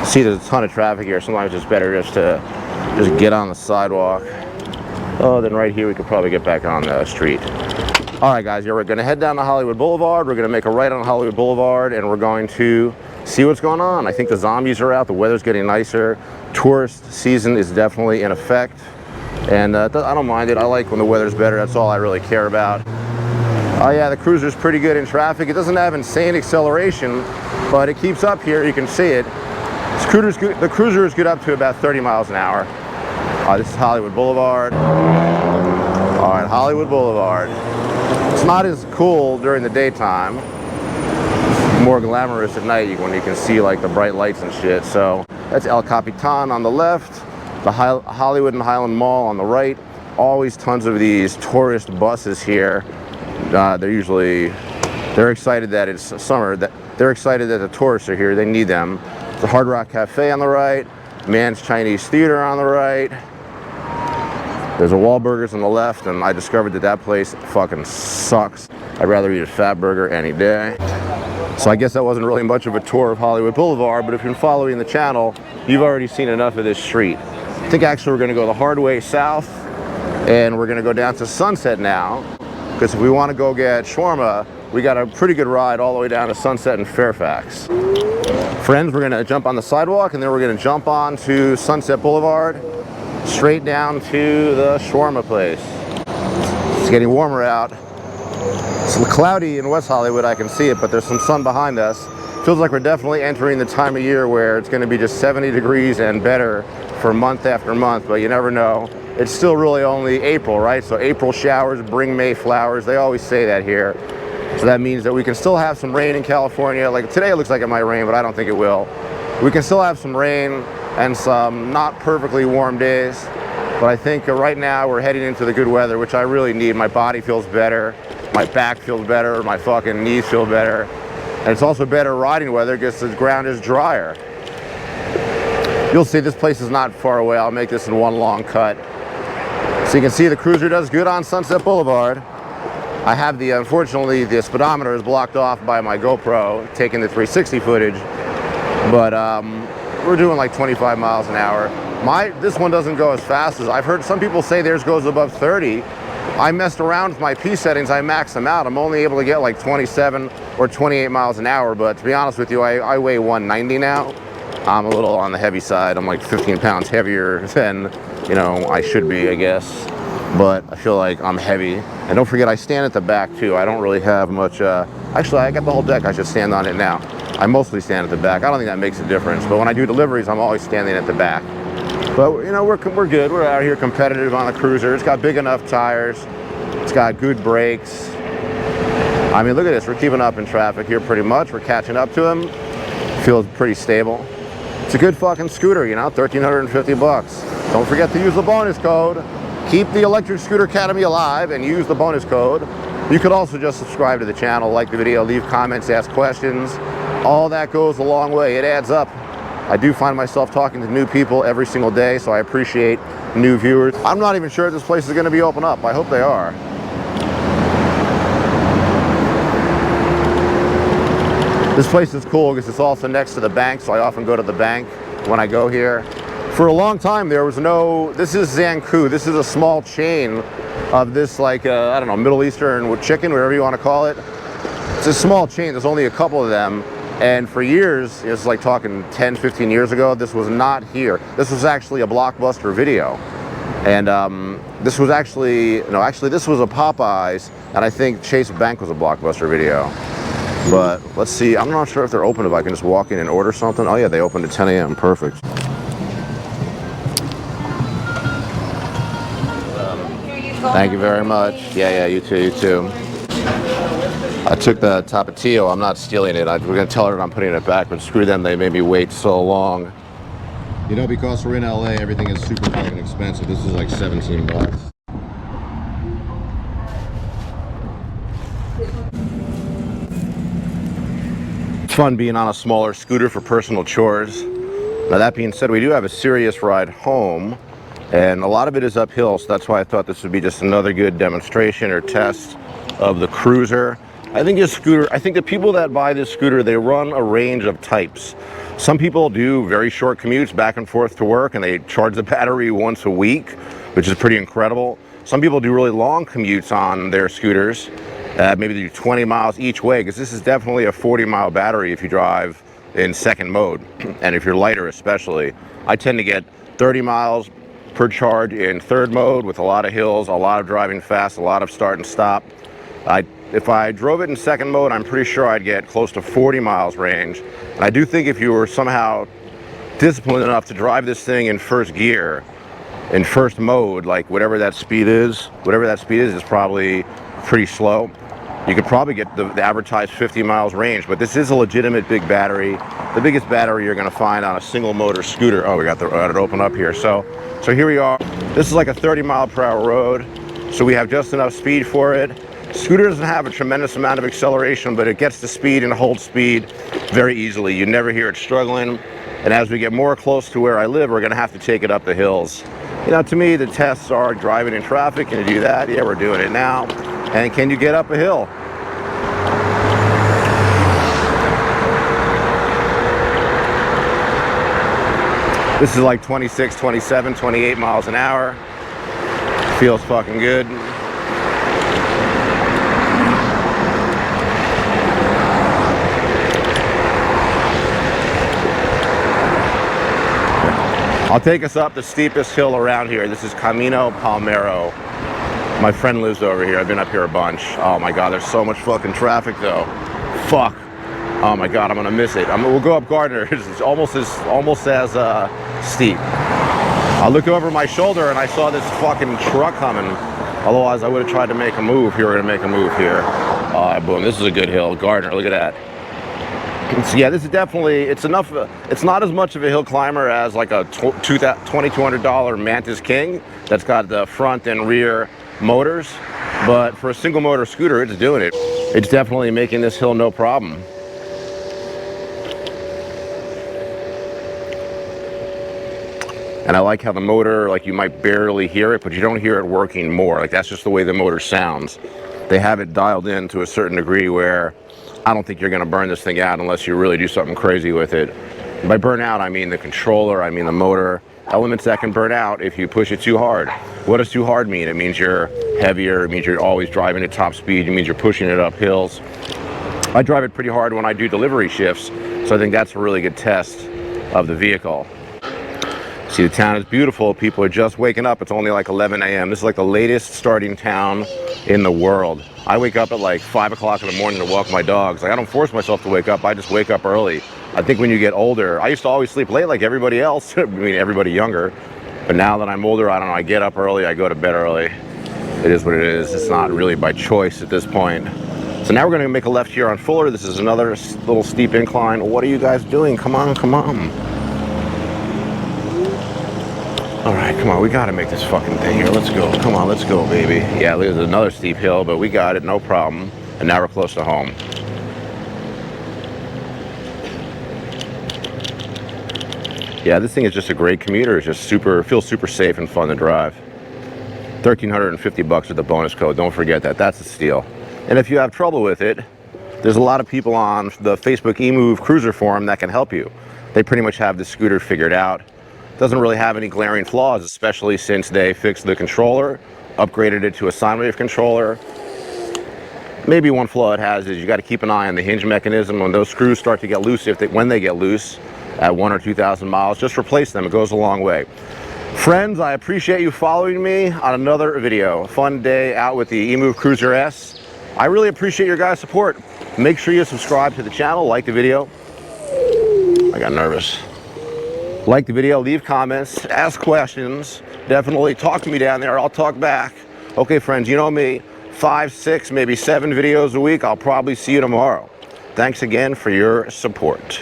See, there's a ton of traffic here. Sometimes it's better just to get on the sidewalk. Oh, then right here we could probably get back on the street. All right, guys, we're gonna head down to Hollywood Boulevard. We're gonna make a right on Hollywood Boulevard, and we're going to see what's going on. I think the zombies are out. The weather's getting nicer. Tourist season is definitely in effect, and I don't mind it. I like when the weather's better. That's all I really care about. Oh yeah, the Cruiser's pretty good in traffic. It doesn't have insane acceleration, but it keeps up here. You can see it. The Cruiser is good up to about 30 miles an hour. This is Hollywood Boulevard. All right, Hollywood Boulevard. It's not as cool during the daytime. It's more glamorous at night when you can see like the bright lights and shit. So that's El Capitan on the left, the Hollywood and Highland Mall on the right. Always tons of these tourist buses here. They're excited that it's summer. They're excited that the tourists are here. They need them. The Hard Rock Cafe on the right, Man's Chinese Theater on the right. There's a Wahlburgers on the left, and I discovered that place fucking sucks. I'd rather eat a fat burger any day. So I guess that wasn't really much of a tour of Hollywood Boulevard, but if you've been following the channel, you've already seen enough of this street. I think actually we're gonna go the hard way south, and we're gonna go down to Sunset now, because if we wanna go get shawarma, we got a pretty good ride all the way down to Sunset in Fairfax. Friends, we're gonna jump on the sidewalk, and then we're gonna jump on to Sunset Boulevard, straight down to the shawarma place. It's getting warmer out. It's cloudy in West Hollywood, I can see it, but there's some sun behind us. Feels like we're definitely entering the time of year where it's gonna be just 70 degrees and better for month after month, but you never know. It's still really only April, right? So April showers bring May flowers. They always say that here. So that means that we can still have some rain in California. Like today it looks like it might rain, but I don't think it will. We can still have some rain and some not perfectly warm days, but I think right now we're heading into the good weather, which I really need. My body feels better, my back feels better, my fucking knees feel better, and it's also better riding weather because the ground is drier. You'll see this place is not far away. I'll make this in one long cut. So you can see the Cruiser does good on Sunset Boulevard. I have unfortunately the speedometer is blocked off by my GoPro taking the 360 footage, but we're doing like 25 miles an hour. This one doesn't go as fast as I've heard some people say theirs goes above 30. I messed around with my P settings, I maxed them out. I'm only able to get like 27 or 28 miles an hour, but to be honest with you, I weigh 190 now. I'm a little on the heavy side. I'm like 15 pounds heavier than, you know, I should be, I guess. But I feel like I'm heavy. And don't forget, I stand at the back too. I don't really have much, actually I got the whole deck, I should stand on it now. I mostly stand at the back. I don't think that makes a difference, but when I do deliveries, I'm always standing at the back. But you know, we're good. We're out here competitive on the Cruiser. It's got big enough tires. It's got good brakes. I mean, look at this. We're keeping up in traffic here pretty much. We're catching up to them. Feels pretty stable. It's a good fucking scooter, you know, 1,350 bucks. Don't forget to use the bonus code. Keep the Electric Scooter Academy alive and use the bonus code. You could also just subscribe to the channel, like the video, leave comments, ask questions. All that goes a long way. It adds up. I do find myself talking to new people every single day, so I appreciate new viewers. I'm not even sure if this place is going to be open up. I hope they are. This place is cool because it's also next to the bank, so I often go to the bank when I go here. For a long time there was no, this is Zankou. This is a small chain of this, like, I don't know, Middle Eastern chicken, whatever you want to call it. It's a small chain. There's only a couple of them. And for years, it's like talking 10, 15 years ago, this was not here. This was actually a Blockbuster Video. And this was actually, no, actually this was a Popeyes, and I think Chase Bank was a Blockbuster Video. But let's see, I'm not sure if they're open, if I can just walk in and order something. Oh yeah, they opened at 10 a.m., perfect. Thank you very much. Yeah, you too, you too. I took the Tapatio. I'm not stealing it. We're going to tell her I'm putting it back, but screw them. They made me wait so long. You know, because we're in LA, everything is super fucking expensive. This is like 17 bucks. It's fun being on a smaller scooter for personal chores. Now, that being said, we do have a serious ride home, and a lot of it is uphill, so that's why I thought this would be just another good demonstration or test of the Cruiser. I think this scooter, I think the people that buy this scooter, they run a range of types. Some people do very short commutes back and forth to work, and they charge the battery once a week, which is pretty incredible. Some people do really long commutes on their scooters. Maybe they do 20 miles each way, because this is definitely a 40-mile battery if you drive in second mode, and if you're lighter especially. I tend to get 30 miles per charge in third mode with a lot of hills, a lot of driving fast, a lot of start and stop. If I drove it in second mode, I'm pretty sure I'd get close to 40 miles range. And I do think if you were somehow disciplined enough to drive this thing in first gear, in first mode, like whatever that speed is probably pretty slow. You could probably get the advertised 50 miles range, but this is a legitimate big battery. The biggest battery you're gonna find on a single motor scooter. Oh, we got it open up here. So here we are. This is like a 30-mile-per-hour road, so we have just enough speed for it. Scooter doesn't have a tremendous amount of acceleration, but it gets the speed and holds speed very easily. You never hear it struggling. And as we get more close to where I live, we're gonna have to take it up the hills. You know, to me, the tests are driving in traffic. Can you do that? Yeah, we're doing it now. And can you get up a hill? This is like 26, 27, 28 miles an hour. Feels fucking good. I'll take us up the steepest hill around here. This is Camino Palmero. My friend lives over here. I've been up here a bunch. Oh my God, there's so much fucking traffic though. Fuck. Oh my God, I'm gonna miss it. We'll go up Gardner. It's almost as steep. I look over my shoulder and I saw this fucking truck coming. Otherwise, I would have tried to make a move. Here, we're gonna make a move here. Boom, this is a good hill. Gardner, look at that. So yeah, this is definitely, it's not as much of a hill climber as like a $2,200 Mantis King that's got the front and rear motors, but for a single motor scooter, it's doing it. It's definitely making this hill no problem. And I like how the motor, like you might barely hear it, but you don't hear it working more. Like that's just the way the motor sounds. They have it dialed in to a certain degree where I don't think you're gonna burn this thing out unless you really do something crazy with it. By burn out, I mean the controller, I mean the motor. Elements that can burn out if you push it too hard. What does too hard mean? It means you're heavier, it means you're always driving at top speed, it means you're pushing it up hills. I drive it pretty hard when I do delivery shifts, so I think that's a really good test of the vehicle. See, the town is beautiful. People are just waking up. It's only like 11 a.m. This is like the latest starting town in the world. I wake up at like 5 o'clock in the morning to walk my dogs. Like I don't force myself to wake up. I just wake up early. I think when you get older, I used to always sleep late like everybody else. I mean, everybody younger. But now that I'm older, I don't know, I get up early, I go to bed early. It is what it is. It's not really by choice at this point. So now we're gonna make a left here on Fuller. This is another little steep incline. What are you guys doing? Come on, come on. All right, come on, we gotta make this fucking thing here. Let's go, come on, let's go, baby. Yeah, there's another steep hill, but we got it, no problem. And now we're close to home. Yeah, this thing is just a great commuter. It's just feels super safe and fun to drive. $1,350 with the bonus code, don't forget that, that's a steal. And if you have trouble with it, there's a lot of people on the Facebook Emove cruiser forum that can help you. They pretty much have the scooter figured out. Doesn't really have any glaring flaws, especially since they fixed the controller, upgraded it to a sine wave controller. Maybe one flaw it has is you got to keep an eye on the hinge mechanism. When those screws start to get loose, when they get loose at 1,000 or 2,000 miles, just replace them. It goes a long way. Friends, I appreciate you following me on another video. A fun day out with the Emove Cruiser S. I really appreciate your guys' support. Make sure you subscribe to the channel, like the video. I got nervous. Like the video, leave comments, ask questions. Definitely talk to me down there. I'll talk back. Okay, friends, you know me. 5, 6, maybe 7 videos a week. I'll probably see you tomorrow. Thanks again for your support.